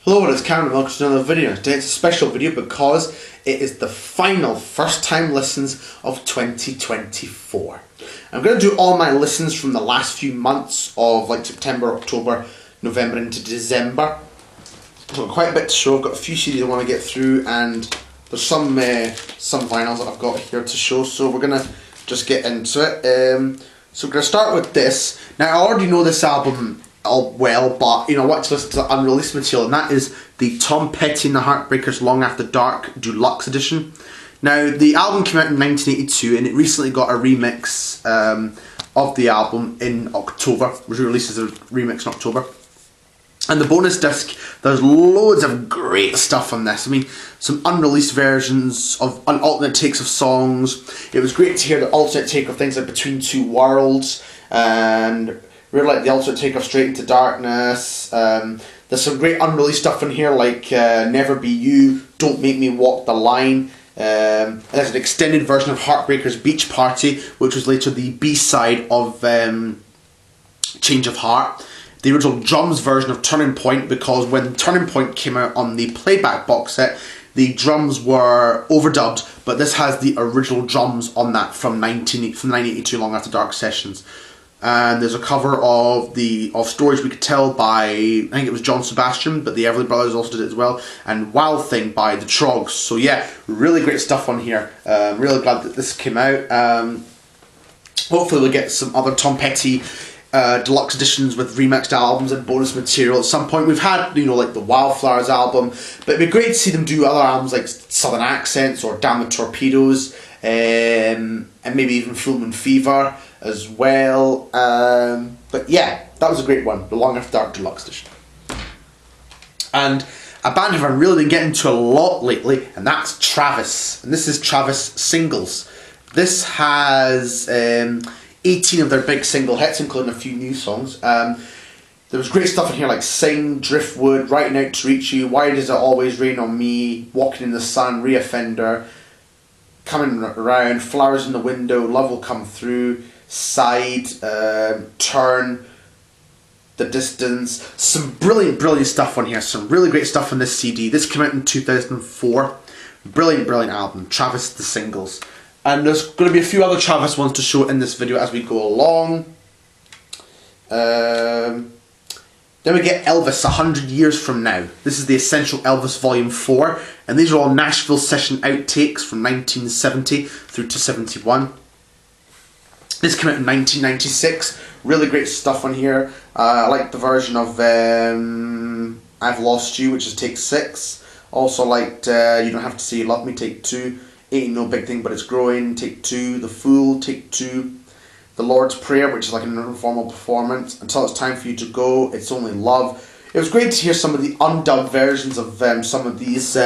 Hello, it's Cameron and welcome to another video. Today it's a special video because it is the final first time listens of 2024. I'm going to do all my listens from the last few months of like September, October, November into December. I've got quite a bit to show. I've got a few CDs I want to get through and there's some vinyls that I've got here to show, so we're going to just get into it. So we're going to start with this. Now I already know this album well, but you know, I want to listen to the unreleased material, and that is the Tom Petty and the Heartbreakers Long After Dark Deluxe Edition. Now the album came out in 1982 and it recently got a remix of the album in October. It was released as a remix in October. And the bonus disc, there's loads of great stuff on this. I mean, some unreleased versions of alternate takes of songs. It was great to hear the alternate take of things like Between Two Worlds, and really like the alternate take of Straight Into Darkness. There's some great unreleased stuff in here like Never Be You, Don't Make Me Walk the Line. And there's an extended version of Heartbreakers Beach Party, which was later the B-side of Change of Heart. The original drums version of Turning Point, because when Turning Point came out on the playback box set, the drums were overdubbed, but this has the original drums on that from 1982 Long After Dark sessions. And there's a cover of Stories We Could Tell by, I think it was John Sebastian, but the Everly Brothers also did it as well, and Wild Thing by the Trogs. So yeah, really great stuff on here. Really glad that this came out. Hopefully we'll get some other Tom Petty deluxe editions with remixed albums and bonus material at some point. We've had, you know, like the Wildflowers album, but it'd be great to see them do other albums like Southern Accents or Damn the Torpedoes, and maybe even Full Moon Fever as well. But yeah, that was a great one, the Long After Dark Deluxe edition. And a band I've really been getting to a lot lately, and that's Travis. And this is Travis Singles. This has 18 of their big single hits, including a few new songs. There was great stuff in here like Sing, Driftwood, Writing Out to Reach You, Why Does It Always Rain on Me, Walking in the Sun, Reoffender, Coming Around, Flowers in the Window, Love Will Come Through, Side, Turn, The Distance. Some brilliant stuff on here. Some really great stuff on this CD. This came out in 2004. Brilliant album. Travis the Singles. And there's going to be a few other Travis ones to show in this video as we go along. Then we get Elvis 100 Years From Now. This is the Essential Elvis Volume 4. And these are all Nashville session outtakes from 1970 through to 71. This came out in 1996. Really great stuff on here. I like the version of I've Lost You, which is take 6. Also liked You Don't Have to Say You Love Me, take 2. Ain't No Big Thing But It's Growing, take 2. The Fool, take 2. The Lord's Prayer, which is like an informal performance. Until It's Time For You to Go, It's Only Love. It was great to hear some of the undubbed versions of some of these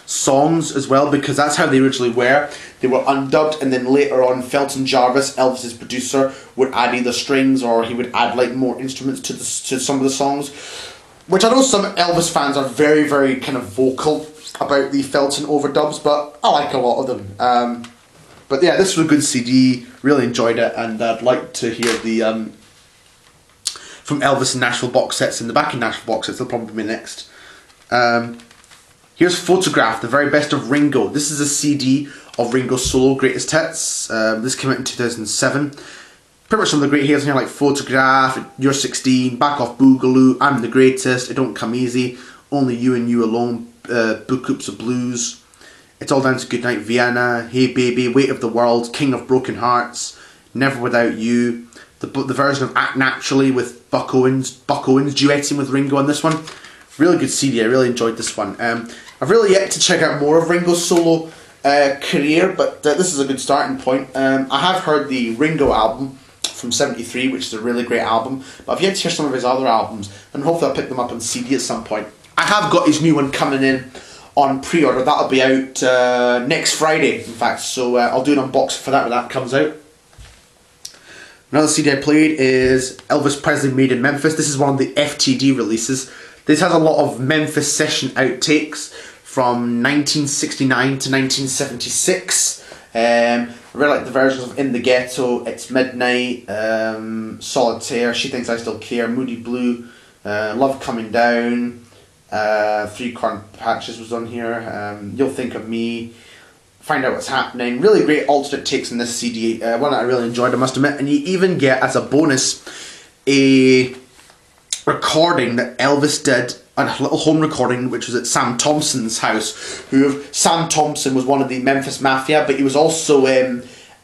songs as well, because that's how they originally were. They were undubbed, and then later on Felton Jarvis, Elvis's producer, would add either strings or he would add like more instruments to some of the songs, which I know some Elvis fans are very kind of vocal about the Felton overdubs, but I like a lot of them. But yeah, this was a good CD, really enjoyed it, and I'd like to hear the from Elvis and Nashville box sets in the back in Nashville box sets. They'll probably be next. Here's Photograph, the very best of Ringo. This is a CD of Ringo's solo greatest hits. This came out in 2007. Pretty much some of the great hits in here like Photograph, You're 16, Back Off Boogaloo, I'm the Greatest, It Don't Come Easy, Only You and You Alone, Book Hoops of Blues, It's All Down to Goodnight Vienna, Hey Baby, Weight of the World, King of Broken Hearts, Never Without You, the version of Act Naturally with Buck Owens duetting with Ringo on this one. Really good CD, I really enjoyed this one. I've really yet to check out more of Ringo's solo career, but this is a good starting point. I have heard the Ringo album from 73, which is a really great album, but I've yet to hear some of his other albums, and hopefully I'll pick them up on CD at some point. I have got his new one coming in on pre-order. That'll be out next Friday, in fact, so I'll do an unboxing for that when that comes out. Another CD I played is Elvis Presley Made in Memphis. This is one of the FTD releases. This has a lot of Memphis session outtakes from 1969 to 1976. I really like the versions of In the Ghetto, It's Midnight, Solitaire, She Thinks I Still Care, Moody Blue, Love Coming Down, Three Corn Patches was on here. You'll Think of Me. Find Out What's Happening. Really great alternate takes in this CD. One that I really enjoyed, I must admit. And you even get, as a bonus, a recording that Elvis did, a little home recording, which was at Sam Thompson's house. Sam Thompson was one of the Memphis Mafia, but he was also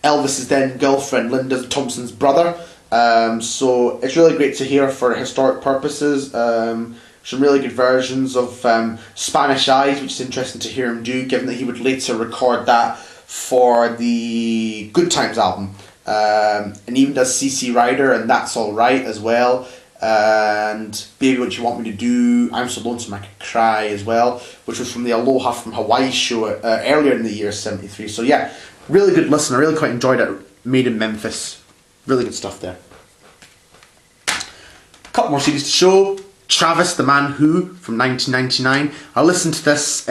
Elvis's then girlfriend, Linda Thompson's brother. So it's really great to hear for historic purposes. Some really good versions of Spanish Eyes, which is interesting to hear him do, given that he would later record that for the Good Times album. And even does CC Rider and That's Alright as well. And Baby What You Want Me to Do, I'm So Lonesome I Could Cry as well, which was from the Aloha from Hawaii show earlier in the year, 73. So yeah, really good listen. I really quite enjoyed it. Made in Memphis. Really good stuff there. A couple more CDs to show. Travis, The Man Who from 1999. I listened to this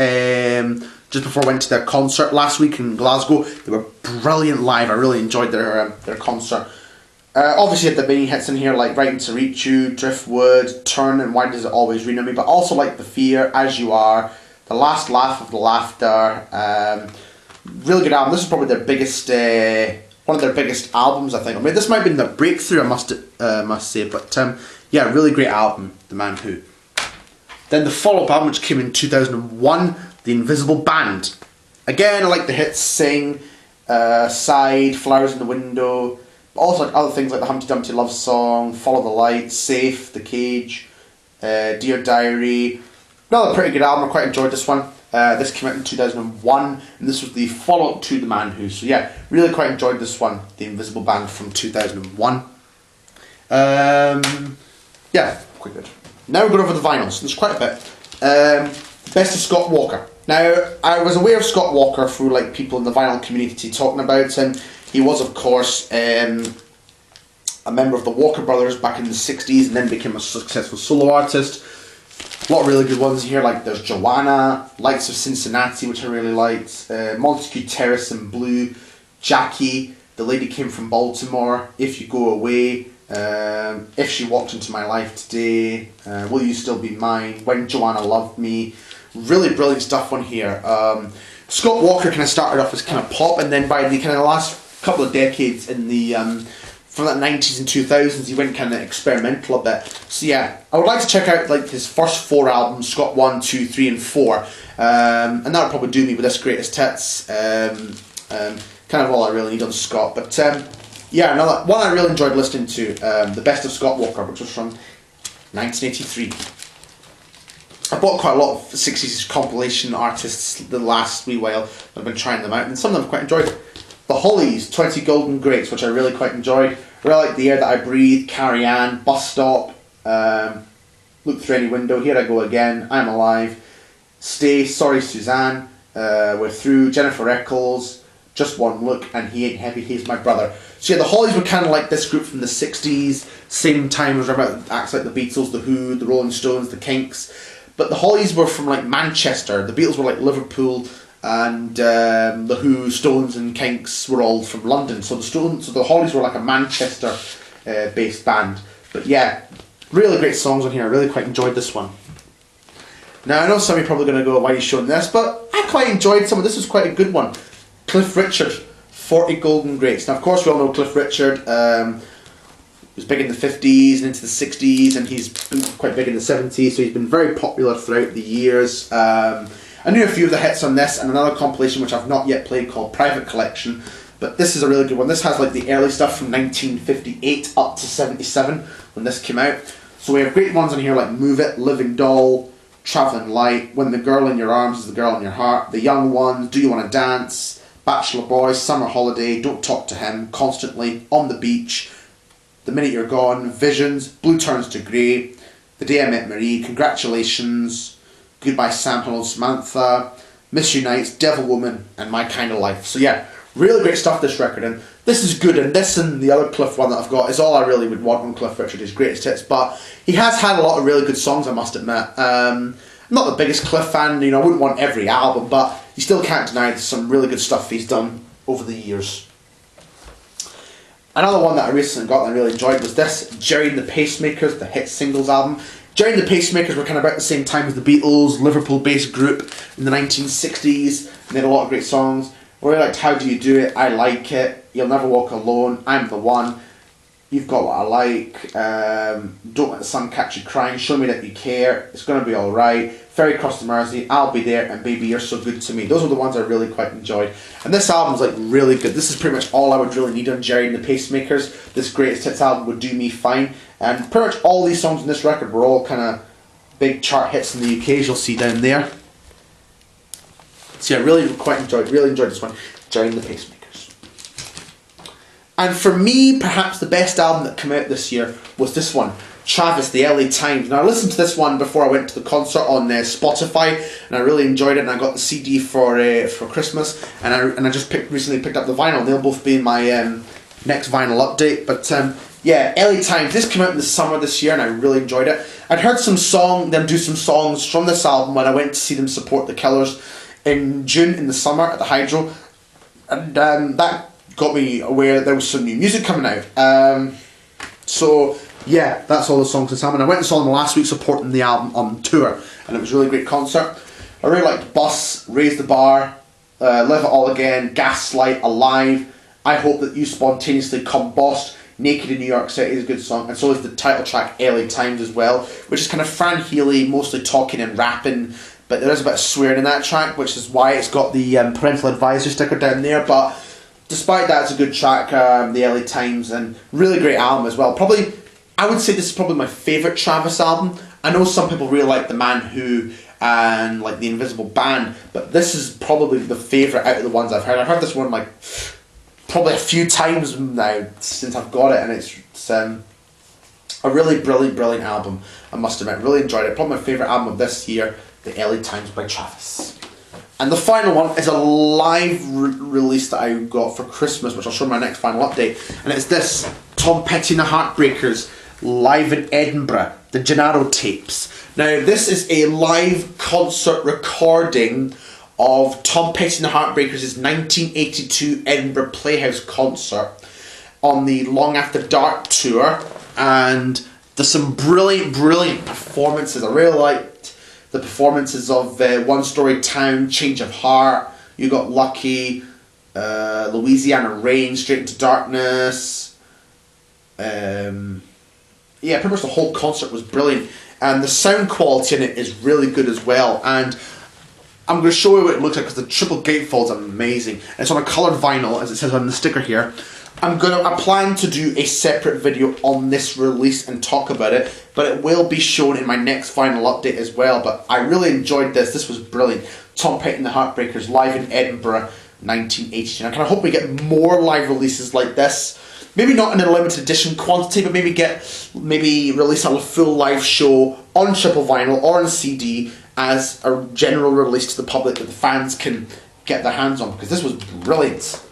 just before I went to their concert last week in Glasgow. They were brilliant live. I really enjoyed their concert. Obviously had the main hits in here like Writing to Reach You, Driftwood, Turn and Why Does It Always Rain on Me, but also like The Fear, As You Are, The Last Laugh of the Laughter. Really good album. This is probably their biggest, one of their biggest albums, I think. I mean, this might have been their breakthrough, I must say, but yeah, really great album, The Man Who. Then the follow-up album, which came in 2001, The Invisible Band. Again, I like the hits Sing, Side, Flowers in the Window, but also like other things like the Humpty Dumpty Love Song, Follow the Light, Safe, The Cage, Dear Diary. Another pretty good album, I quite enjoyed this one. This came out in 2001, and this was the follow-up to The Man Who. So yeah, really quite enjoyed this one, The Invisible Band from 2001. Yeah, quite good. Now we're going over the vinyls. There's quite a bit. Best of Scott Walker. Now, I was aware of Scott Walker through like people in the vinyl community talking about him. He was, of course, a member of the Walker Brothers back in the 60s and then became a successful solo artist. A lot of really good ones here, like there's Joanna, Lights of Cincinnati, which I really liked, Montague Terrace in Blue, Jackie, The Lady Came from Baltimore, If You Go Away, If She Walked Into My Life Today, Will You Still Be Mine, When Joanna Loved Me. Really brilliant stuff on here. Scott Walker kind of started off as kind of pop, and then by the kind of last couple of decades in the from the 90s and 2000s, he went kind of experimental a bit. So yeah, I would like to check out like his first 4 albums, Scott 1, 2, 3 and 4, and that would probably do me with this greatest hits. Kind of all I really need on Scott, but yeah, another one I really enjoyed listening to, the Best of Scott Walker, which was from 1983. I bought quite a lot of 60s compilation artists the last wee while. I've been trying them out, and some of them I've quite enjoyed. The Hollies, 20 Golden Greats, which I really quite enjoyed. I really like The Air That I Breathe, Carrie Ann, Bus Stop, Look Through Any Window, Here I Go Again, I'm Alive, Stay, Sorry Suzanne, We're Through, Jennifer Eccles, Just One Look, and He Ain't Heavy, He's My Brother. So yeah, the Hollies were kind of like this group from the 60s, same time as about acts like the Beatles, the Who, the Rolling Stones, the Kinks. But the Hollies were from like Manchester, the Beatles were like Liverpool, and the Who, Stones and Kinks were all from London. So the Hollies were like a Manchester based band. But yeah, really great songs on here. I really quite enjoyed this one. Now I know some of you are probably going to go, why are you showing this? But I quite enjoyed some of this. Was quite a good one. Cliff Richard, 40 Golden Greats. Now of course we all know Cliff Richard. He was big in the 50s and into the 60s, and he's been quite big in the 70s, so he's been very popular throughout the years. I knew a few of the hits on this, and another compilation which I've not yet played called Private Collection, but this is a really good one. This has like the early stuff from 1958 up to 77 when this came out. So we have great ones on here like Move It, Living Doll, Traveling Light, When the Girl in Your Arms is the Girl in Your Heart, The Young Ones, Do You Want to Dance, Bachelor Boys, Summer Holiday, Don't Talk to Him, Constantly, On the Beach, The Minute You're Gone, Visions, Blue Turns to Grey, The Day I Met Marie, Congratulations, Goodbye Sam, Hello Samantha, Miss You Nights, Devil Woman, and My Kind of Life. So yeah, really great stuff this record, and this is good, and this and the other Cliff one that I've got is all I really would want on Cliff Richard, his greatest hits, but he has had a lot of really good songs, I must admit. I'm not the biggest Cliff fan, you know, I wouldn't want every album, but you still can't deny there's some really good stuff he's done over the years. Another one that I recently got and I really enjoyed was this, Jerry and the Pacemakers, the hit singles album. Gerry and the Pacemakers were kind of about the same time as the Beatles, Liverpool-based group in the 1960s. And they had a lot of great songs. I really liked How Do You Do It, I Like It, You'll Never Walk Alone, I'm the One, You've Got What I Like, Don't Let the Sun Catch You Crying, Show Me That You Care, It's Gonna Be Alright, Ferry Across the Mersey, I'll Be There, and Baby You're So Good to Me. Those are the ones I really quite enjoyed. And this album's like really good. This is pretty much all I would really need on Gerry and the Pacemakers. This Greatest Hits album would do me fine. And pretty much all these songs in this record were all kind of big chart hits in the UK, as you'll see down there. So yeah, really enjoyed this one, Gerry and the Pacemakers. And for me, perhaps the best album that came out this year was this one, Travis, the LA Times. Now I listened to this one before I went to the concert on Spotify, and I really enjoyed it. And I got the CD for Christmas, and I just recently picked up the vinyl. They'll both be in my next vinyl update. But yeah, LA Times. This came out in the summer this year, and I really enjoyed it. I'd heard them do some songs from this album when I went to see them support the Killers in June in the summer at the Hydro, and that got me aware that there was some new music coming out. So yeah, that's all the songs this album. I went and saw them last week supporting the album on tour, and it was a really great concert. I really liked Bus, Raise the Bar, Live It All Again, Gaslight, Alive, I Hope That You Spontaneously Combust, Naked in New York City is a good song, and so is the title track LA Times as well, which is kind of Fran Healy, mostly talking and rapping, but there is a bit of swearing in that track, which is why it's got the parental advisor sticker down there. But despite that, it's a good track, the LA Times, and really great album as well. Probably, I would say this is probably my favourite Travis album. I know some people really like The Man Who and like The Invisible Band, but this is probably the favourite out of the ones I've heard. I've heard this one like probably a few times now since I've got it, and it's a really brilliant album, I must admit. Really enjoyed it. Probably my favourite album of this year, The LA Times by Travis. And the final one is a live release that I got for Christmas, which I'll show in my next final update, and it's this, Tom Petty and the Heartbreakers, live in Edinburgh, the Gennaro tapes. Now this is a live concert recording of Tom Petty and the Heartbreakers' 1982 Edinburgh Playhouse concert on the Long After Dark tour, and there's some brilliant performances. I really liked the performances of One Story Town, Change of Heart, You Got Lucky, Louisiana Rain, Straight Into Darkness. Yeah, pretty much the whole concert was brilliant, and the sound quality in it is really good as well. And I'm going to show you what it looks like, because the triple gatefold is amazing. And it's on a coloured vinyl, as it says on the sticker here. I plan to do a separate video on this release and talk about it, but it will be shown in my next final update as well. But I really enjoyed this. This was brilliant. Tom Petty and the Heartbreakers live in Edinburgh, 1982. I kind of hope we get more live releases like this. Maybe not in a limited edition quantity, but maybe release a full live show on triple vinyl or on CD as a general release to the public that the fans can get their hands on, because this was brilliant.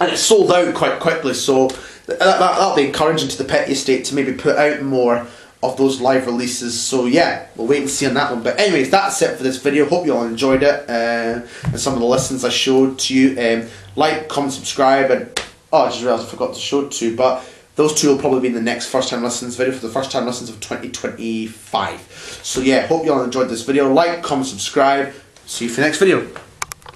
And it sold out quite quickly, so that'll be encouraging to the Petty estate to maybe put out more of those live releases. So yeah, we'll wait and see on that one. But anyways, that's it for this video. Hope you all enjoyed it, and some of the listens I showed to you. Like, comment, subscribe, and I just realised I forgot to show two, but those two will probably be in the next first time listens video for the first time listens of 2025. So yeah, hope you all enjoyed this video. Like, comment, subscribe. See you for the next video.